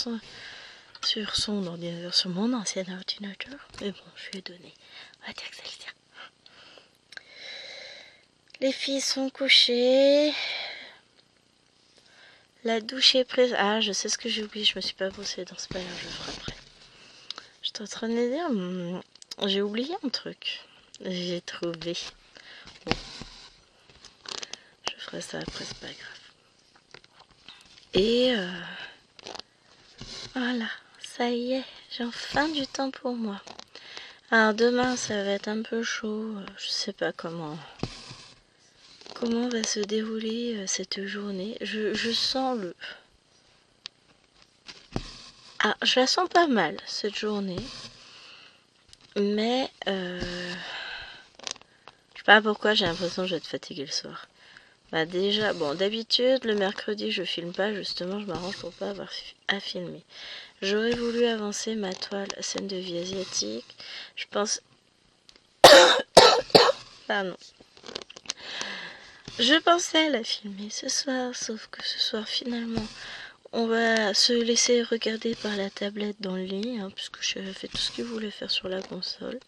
son ordinateur, sur mon ancien ordinateur. Mais bon, je lui ai donné. On va dire que c'est le tien. Les filles sont couchées. La douche est prise. Ah, je sais ce que j'ai oublié. Je me suis pas brossée les dents. C'est pas grave, je le ferai après. J'étais en train de me dire, j'ai oublié un truc. J'ai trouvé. Bon. Je ferai ça après, c'est pas grave. Et voilà, ça y est, j'ai enfin du temps pour moi. Alors demain, ça va être un peu chaud. Je sais pas comment va se dérouler cette journée. Je sens le... Ah, je la sens pas mal, cette journée. Mais... je sais pas pourquoi j'ai l'impression que je vais être fatiguée le soir. Bah déjà, bon, d'habitude, le mercredi, je filme pas, justement, je m'arrange pour pas avoir à filmer. J'aurais voulu avancer ma toile scène de vie asiatique. Je pense... Pardon. Je pensais la filmer ce soir, sauf que ce soir, finalement, on va se laisser regarder par la tablette dans le lit, hein, puisque je fais tout ce qu'il voulait faire sur la console.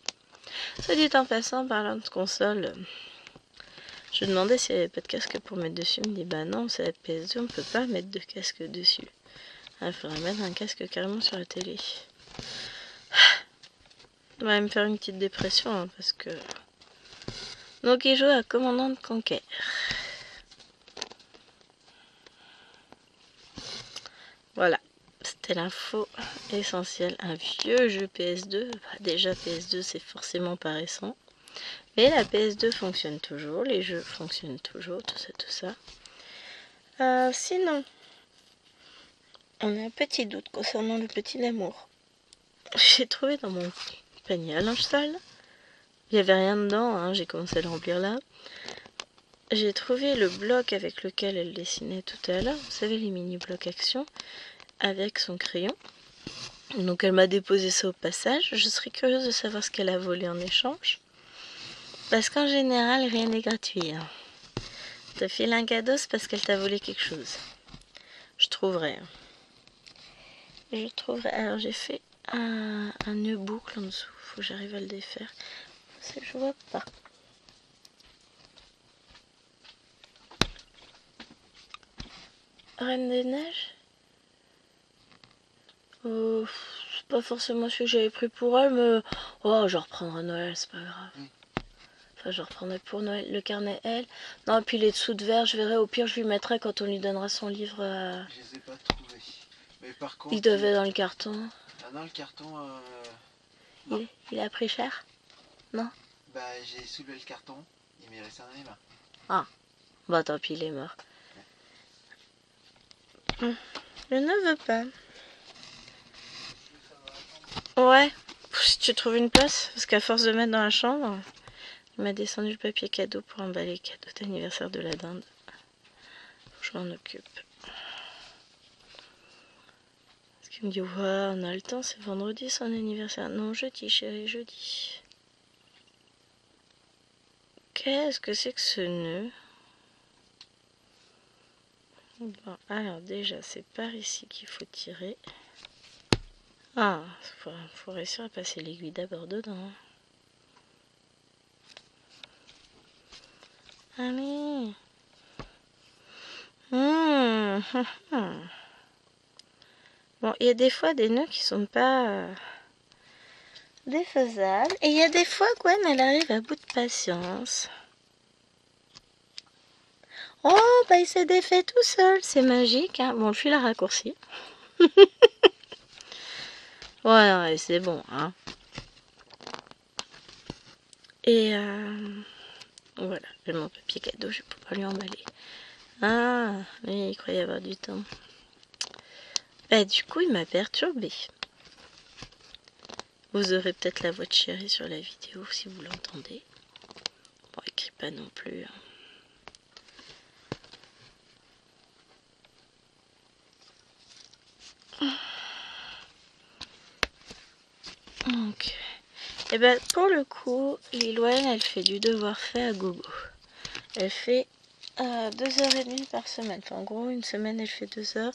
Ça dit en passant, parlant de console... Je demandais s'il n'y avait pas de casque pour mettre dessus. Il me dit bah non, c'est la PS2, on peut pas mettre de casque dessus. Il faudrait mettre un casque carrément sur la télé. On va me faire une petite dépression hein, parce que. Donc il joue à Commandant de Conquer. Voilà, c'était l'info essentielle. Un vieux jeu PS2. Bah, déjà PS2 c'est forcément pas récent. Mais la PS2 fonctionne toujours, les jeux fonctionnent toujours, tout ça. Sinon, on a un petit doute concernant le petit Lamour. J'ai trouvé dans mon panier à linge sale. Il n'y avait rien dedans, hein, j'ai commencé à le remplir là. J'ai trouvé le bloc avec lequel elle dessinait tout à l'heure. Vous savez, les mini-blocs action avec son crayon. Donc elle m'a déposé ça au passage. Je serais curieuse de savoir ce qu'elle a volé en échange. Parce qu'en général, rien n'est gratuit. Hein. Te file un cadeau, c'est parce qu'elle t'a volé quelque chose. Je trouverai. Je trouverai. Alors j'ai fait un nœud boucle en dessous. Faut que j'arrive à le défaire. C'est que je vois pas. Reine des Neiges. C'est pas forcément celui que j'avais pris pour elle, mais oh, je reprendrai Noël, c'est pas grave. Enfin, je reprendrai pour Noël le carnet elle. Non, puis les dessous de verre, je verrai. Au pire, je lui mettrai quand on lui donnera son livre. Je les ai pas trouvés. Mais par contre. Il devait dans le carton. Ah non, le carton. Il a pris cher? Non? Bah, j'ai soulevé le carton. Il m'est resté dans les mains. Ah, bah tant pis, il est mort. Je ne veux pas. Ouais, si tu trouves une place, parce qu'à force de mettre dans la chambre, il m'a descendu le papier cadeau pour emballer le cadeau d'anniversaire de la dinde. Je m'en occupe. Parce qu'il me dit, ouais, on a le temps, c'est vendredi son anniversaire. Non, jeudi, chérie, jeudi. Qu'est-ce que c'est que ce nœud? Bon, alors déjà, c'est par ici qu'il faut tirer. Ah, faut réussir à passer l'aiguille d'abord dedans. Allez. Bon, il y a des fois des nœuds qui sont pas défaisables. Et il y a des fois, Gwen, elle arrive à bout de patience. Oh, bah il s'est défait tout seul. C'est magique, hein. Bon, le fil a raccourci. Ouais, c'est bon, hein. Et voilà, j'ai mon papier cadeau, je peux pas lui emballer. Ah, lui, il croyait avoir du temps. Bah, du coup, il m'a perturbé. Vous aurez peut-être la voix de chérie sur la vidéo si vous l'entendez. Bon, écrit pas non plus. Hein. Donc, et ben pour le coup, Liloine, elle fait du devoir fait à gogo. Elle fait 2h30 par semaine. Enfin, en gros, une semaine, elle fait 2 heures.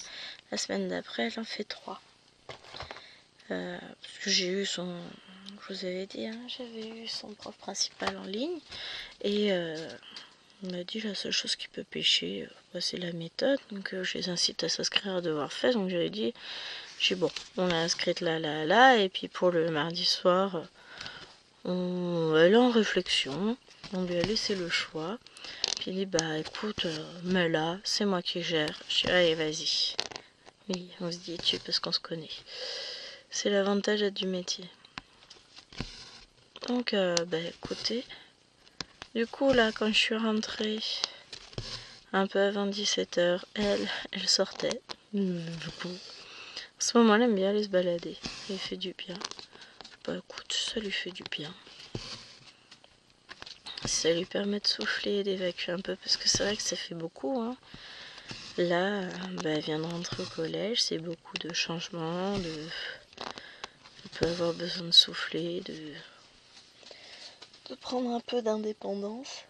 La semaine d'après, elle en fait 3. Parce que j'ai eu son... Je vous avais dit, hein, j'avais eu son prof principal en ligne. Et il m'a dit la seule chose qui peut pêcher, c'est la méthode. Donc je les incite à s'inscrire à devoir fait. Donc j'avais dit, bon, on l'a inscrite là. Et puis pour le mardi soir, elle est en réflexion. On lui a laissé le choix. Puis il dit, bah écoute, mais là, c'est moi qui gère. Je dis, allez, vas-y. Oui, on se dit tu parce qu'on se connaît. C'est l'avantage du métier. Donc, bah écoutez. Du coup, là, quand je suis rentrée, un peu avant 17h, elle sortait. En ce moment, elle aime bien aller se balader. Elle fait du bien. Bah écoute, ça lui fait du bien. si ça lui permet de souffler, d'évacuer un peu, parce que c'est vrai que ça fait beaucoup, hein. Là, elle vient de rentrer au collège, c'est beaucoup de changements, elle peut avoir besoin de souffler, de prendre un peu d'indépendance.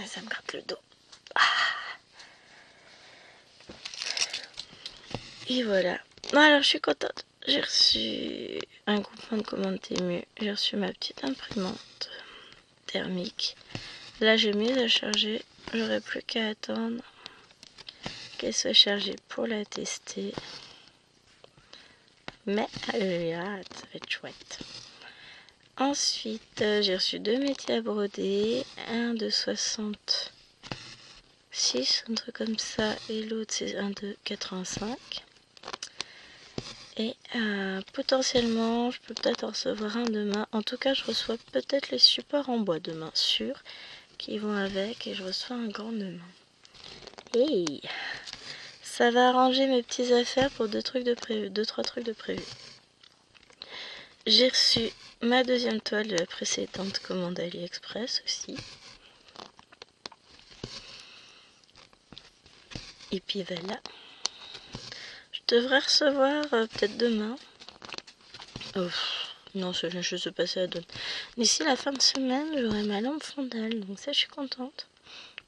Ça me gratte le dos. Et voilà. Alors je suis contente. J'ai reçu un groupement de commandes Temu. J'ai reçu ma petite imprimante thermique. Là j'ai mis à charger. J'aurai plus qu'à attendre qu'elle soit chargée pour la tester. Mais j'ai hâte, ça va être chouette. Ensuite j'ai reçu 2 métiers à broder. Un de 66, un truc comme ça. Et l'autre c'est un de 85. Et potentiellement, je peux peut-être en recevoir un demain. En tout cas, je reçois peut-être les supports en bois demain, sûr, qui vont avec. Et je reçois un grand demain. Hey, ça va arranger mes petites affaires pour 2-3 trucs de prévu. J'ai reçu ma deuxième toile de la précédente commande AliExpress aussi. Et puis voilà. Je devrais recevoir peut-être demain. Non, je sais pas, ça donne. D'ici la fin de semaine, j'aurai ma lampe fondale, donc ça, je suis contente.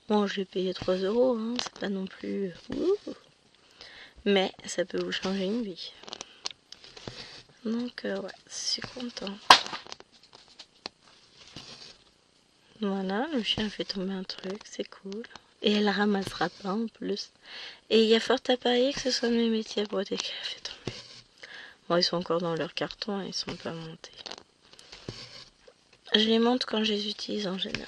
Bon, je l'ai payé 3 €, hein, c'est pas non plus... Mais ça peut vous changer une vie. Donc, ouais, je suis contente. Voilà, le chien fait tomber un truc, c'est cool. Et elle ramassera pas en plus. Et il y a fort à parier que ce soit mes métiers à broder qu'elle a fait tomber. Bon, ils sont encore dans leur carton, ils sont pas montés. Je les monte quand je les utilise en général.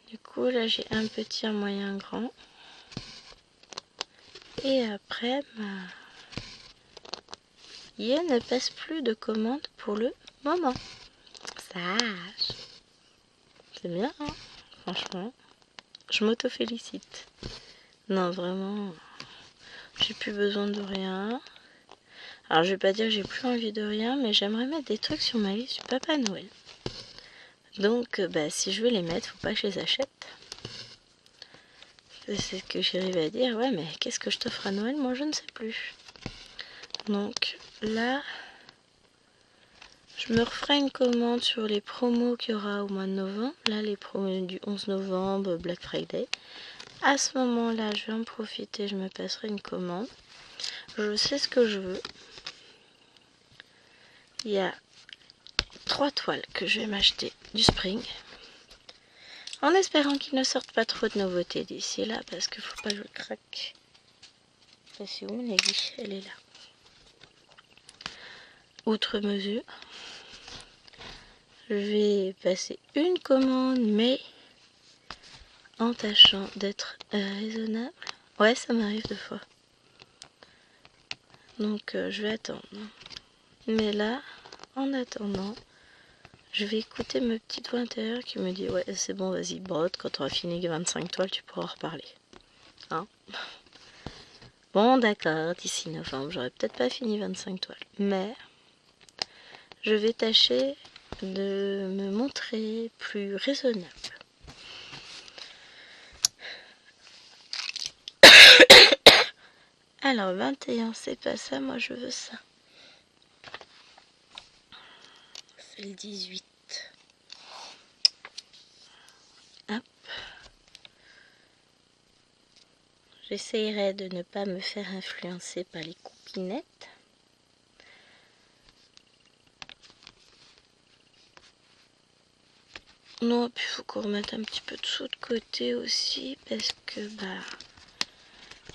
Du coup, là, j'ai un petit, un moyen, un grand. Et après, il ne passe plus de commandes pour le moment. Sage. C'est bien, hein, franchement. Je m'auto-félicite. Non, vraiment, j'ai plus besoin de rien. Alors, je vais pas dire que j'ai plus envie de rien, mais j'aimerais mettre des trucs sur ma liste du Papa Noël. Donc, si je veux les mettre, faut pas que je les achète. C'est ce que j'arrive à dire. Ouais, mais qu'est-ce que je t'offre à Noël? Moi, je ne sais plus. Donc, là, je me referai une commande sur les promos qu'il y aura au mois de novembre. Là, les promos du 11 novembre, Black Friday. À ce moment-là, je vais en profiter, je me passerai une commande. Je sais ce que je veux. Il y a 3 toiles que je vais m'acheter du Spring. En espérant qu'il ne sorte pas trop de nouveautés d'ici là, parce qu'il faut pas que je craque. C'est où mon aiguille? Elle est là. Outre mesure, je vais passer une commande, mais en tâchant d'être raisonnable. Ouais, ça m'arrive deux fois. Donc je vais attendre. Mais là, en attendant, je vais écouter ma petite voix intérieure qui me dit: ouais, c'est bon, vas-y, brode, quand tu auras fini les 25 toiles, tu pourras en reparler. Hein? Bon, d'accord, d'ici novembre, j'aurai peut-être pas fini 25 toiles. Mais je vais tâcher de me montrer plus raisonnable. Alors, 21, c'est pas ça, moi je veux ça. C'est le 18. Hop. J'essayerai de ne pas me faire influencer par les coupinettes. Non, puis il faut qu'on remette un petit peu de sous de côté aussi, parce que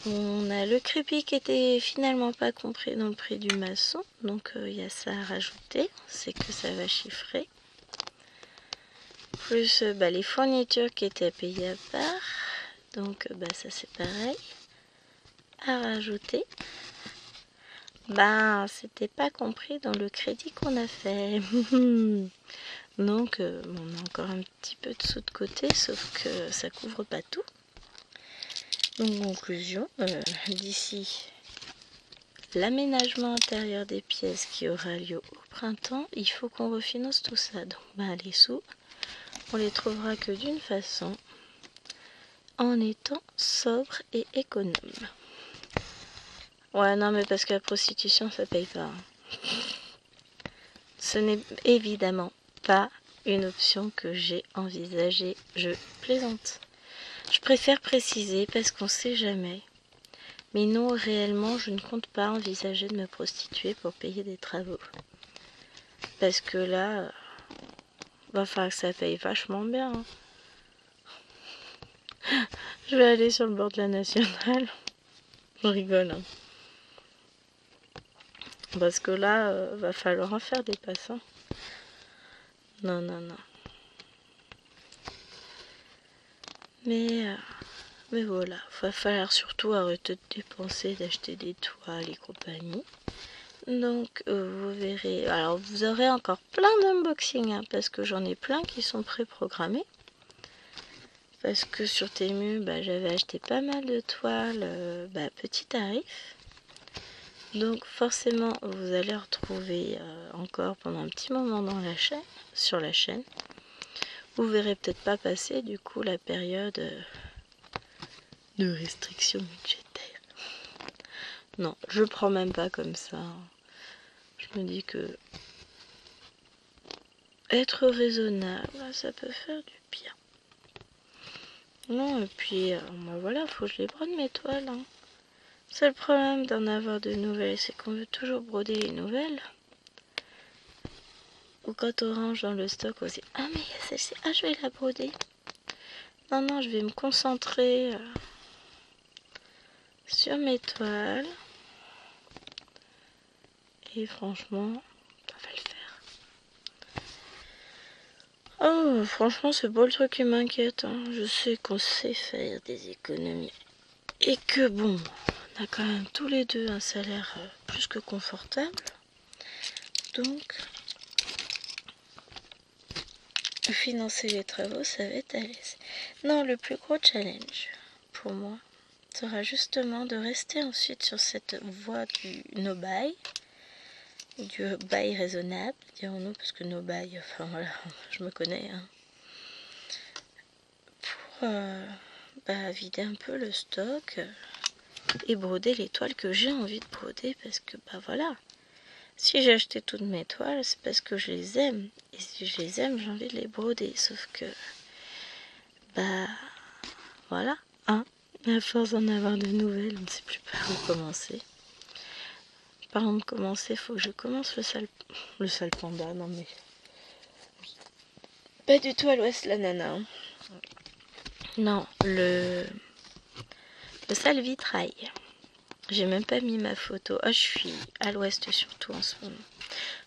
on a le crépi qui était finalement pas compris dans le prix du maçon, donc il y a ça à rajouter, c'est que ça va chiffrer. Plus les fournitures qui étaient à payer à part, donc ça c'est pareil. À rajouter, c'était pas compris dans le crédit qu'on a fait. Donc on a encore un petit peu de sous de côté, sauf que ça couvre pas tout. Donc conclusion, d'ici l'aménagement intérieur des pièces qui aura lieu au printemps, il faut qu'on refinance tout ça. Donc les sous, on les trouvera que d'une façon, en étant sobre et économe. Ouais, non, mais parce que la prostitution, ça paye pas. Ce n'est évidemment pas une option que j'ai envisagée. Je plaisante. Je préfère préciser parce qu'on sait jamais. Mais non, réellement, je ne compte pas envisager de me prostituer pour payer des travaux. Parce que là, va falloir que ça paye vachement bien. Hein. Je vais aller sur le bord de la nationale. Je rigole. Hein. Parce que là, va falloir en faire des passants. Non, non, non. Mais voilà, va falloir surtout arrêter de dépenser, d'acheter des toiles et compagnie. Donc vous verrez, alors vous aurez encore plein d'unboxings, hein, parce que j'en ai plein qui sont pré-programmés. Parce que sur Temu, j'avais acheté pas mal de toiles, petit tarif. Donc forcément, vous allez retrouver encore pendant un petit moment dans la chaîne, sur la chaîne. Vous verrez peut-être pas passer du coup la période de restriction budgétaire. Non, je prends même pas comme ça. Je me dis que être raisonnable, ça peut faire du bien. Non, et puis voilà, faut que je les brode mes toiles. Hein. C'est le problème d'en avoir de nouvelles, c'est qu'on veut toujours broder les nouvelles. Ou quand on range dans le stock aussi, ah mais il y a celle-ci, ah je vais la broder. Non, non, je vais me concentrer sur mes toiles. Et franchement, ça va le faire. Oh, franchement, c'est pas le truc qui m'inquiète. Hein. Je sais qu'on sait faire des économies. Et que bon, on a quand même tous les deux un salaire plus que confortable. Donc, financer les travaux, ça va être à l'aise. Non, le plus gros challenge pour moi sera justement de rester ensuite sur cette voie du no-buy. Du bail raisonnable, dirons-nous, parce que no buy, enfin voilà, je me connais. Hein. Pour vider un peu le stock et broder les toiles que j'ai envie de broder, parce que voilà, si j'ai acheté toutes mes toiles, c'est parce que je les aime. Et si je les aime, j'ai envie de les broder. Sauf que, voilà, hein, à force d'en avoir de nouvelles, on ne sait plus par où commencer. Parlant de commencer, faut que je commence le sale panda, non mais... Pas du tout à l'ouest la nana. Hein. Non, le sale vitrail. J'ai même pas mis ma photo. Ah, je suis à l'ouest surtout en ce moment.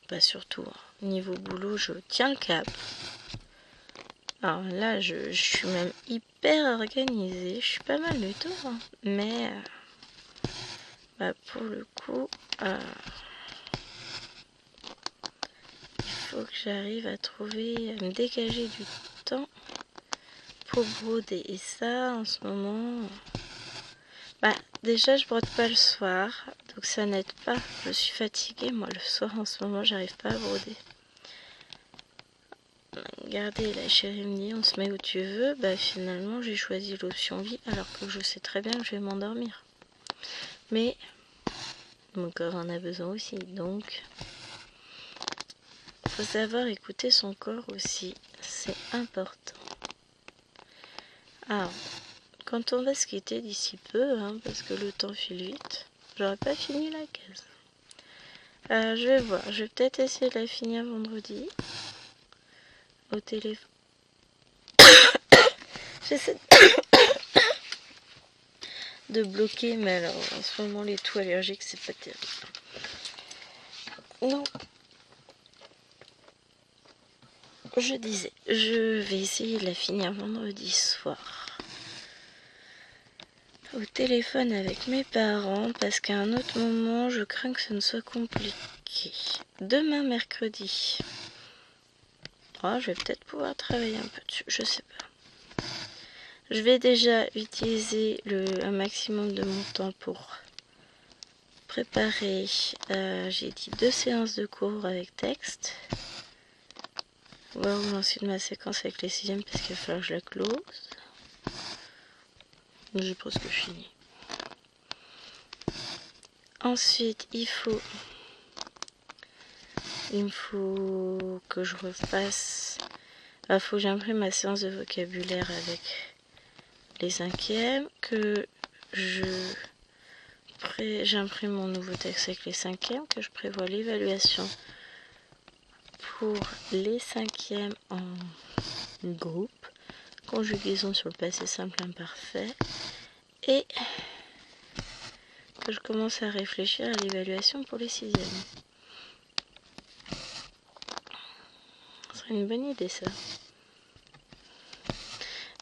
Pas surtout. Hein. Niveau boulot, je tiens le cap. Alors là, je suis même hyper organisée. Je suis pas mal du tout. Hein. Mais pour le coup, il faut que j'arrive à me dégager du temps pour broder. Et ça, en ce moment... déjà, je brode pas le soir. Donc ça n'aide pas. Je suis fatiguée. Moi, le soir, en ce moment, j'arrive pas à broder. Regardez, la chérie me dit, on se met où tu veux. Finalement, j'ai choisi l'option vie, alors que je sais très bien que je vais m'endormir. Mais mon corps en a besoin aussi. Donc, il faut savoir écouter son corps aussi. C'est important. Alors, quand on va se quitter d'ici peu, parce que le temps file vite, j'aurais pas fini la case. Je vais voir. Je vais peut-être essayer de la finir vendredi. Au téléphone. J'essaie de bloquer, mais alors en ce moment les toux allergiques c'est pas terrible. Non. Je disais, je vais essayer de la finir vendredi soir. Au téléphone avec mes parents parce qu'à un autre moment je crains que ce ne soit compliqué. Demain mercredi. Je vais peut-être pouvoir travailler un peu dessus, je sais pas. Je vais déjà utiliser un maximum de mon temps pour préparer, j'ai dit 2 séances de cours avec texte. On va vous lancer de ma séquence avec les 6e parce qu'il va falloir que je la close. J'ai presque fini. Ensuite, il me faut que je refasse. Il faut que j'imprime ma séance de vocabulaire avec les 5e, que j'imprime mon nouveau texte avec les 5e, que je prévois l'évaluation pour les 5e en groupe, conjugaison sur le passé simple imparfait, et que je commence à réfléchir à l'évaluation pour les 6e. Ce serait une bonne idée ça.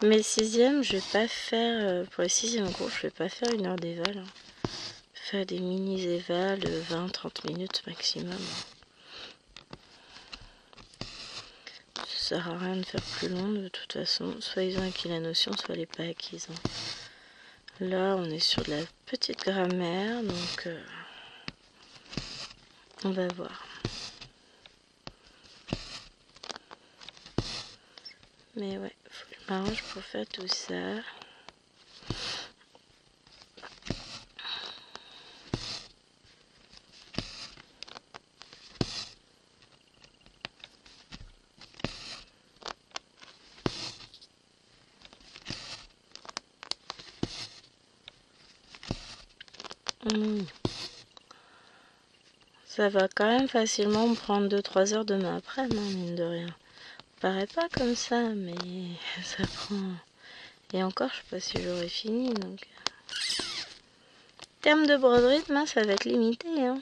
Mais le 6e, je vais pas faire, pour le 6e cours, je vais pas faire 1 heure d'éval. Hein. Faire des mini-évals de 20-30 minutes maximum. Ça sert à rien de faire plus long de toute façon. Soit ils ont acquis la notion, soit elle n'est pas acquise. Hein. Là, on est sur de la petite grammaire, donc on va voir. Mais ouais, faut que je m'arrange pour faire tout ça. Ça va quand même facilement me prendre 2-3 heures demain après, mine de rien. Paraît pas comme ça, mais ça prend. Et encore, je sais pas si j'aurai fini, donc. Terme de broderie, demain, ça va être limité, hein.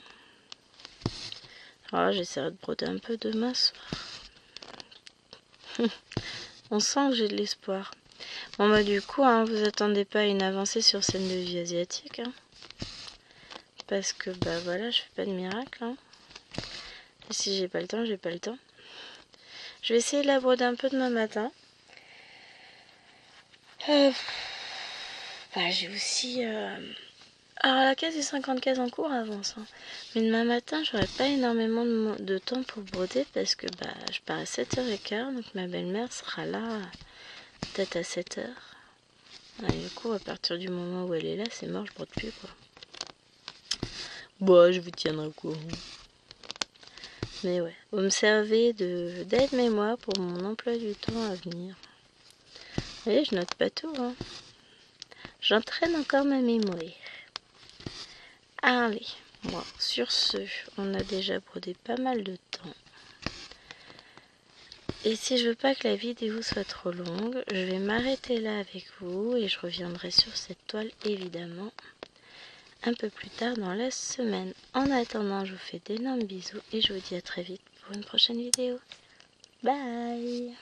Alors, j'essaierai de broder un peu demain soir. On sent que j'ai de l'espoir. Bon, bah, du coup, hein, vous attendez pas à une avancée sur scène de vie asiatique, hein. Parce que, bah voilà, je fais pas de miracle, hein. Et si j'ai pas le temps, j'ai pas le temps. Je vais essayer de la broder un peu demain matin. Bah, j'ai aussi. Alors, la case des 50 cases en cours avance. Hein. Mais demain matin, j'aurai pas énormément de temps pour broder parce que bah, je pars à 7h15. Donc, ma belle-mère sera là peut-être à 7h. Et du coup, à partir du moment où elle est là, c'est mort, je brode plus quoi. Bon, je vous tiendrai au courant. Mais ouais, vous me servez d'aide-mémoire pour mon emploi du temps à venir. Vous voyez, je note pas tout. Hein. J'entraîne encore ma mémoire. Allez, bon, sur ce, on a déjà brodé pas mal de temps. Et si je veux pas que la vidéo soit trop longue, je vais m'arrêter là avec vous et je reviendrai sur cette toile évidemment un peu plus tard dans la semaine. En attendant, je vous fais d'énormes bisous et je vous dis à très vite pour une prochaine vidéo. Bye!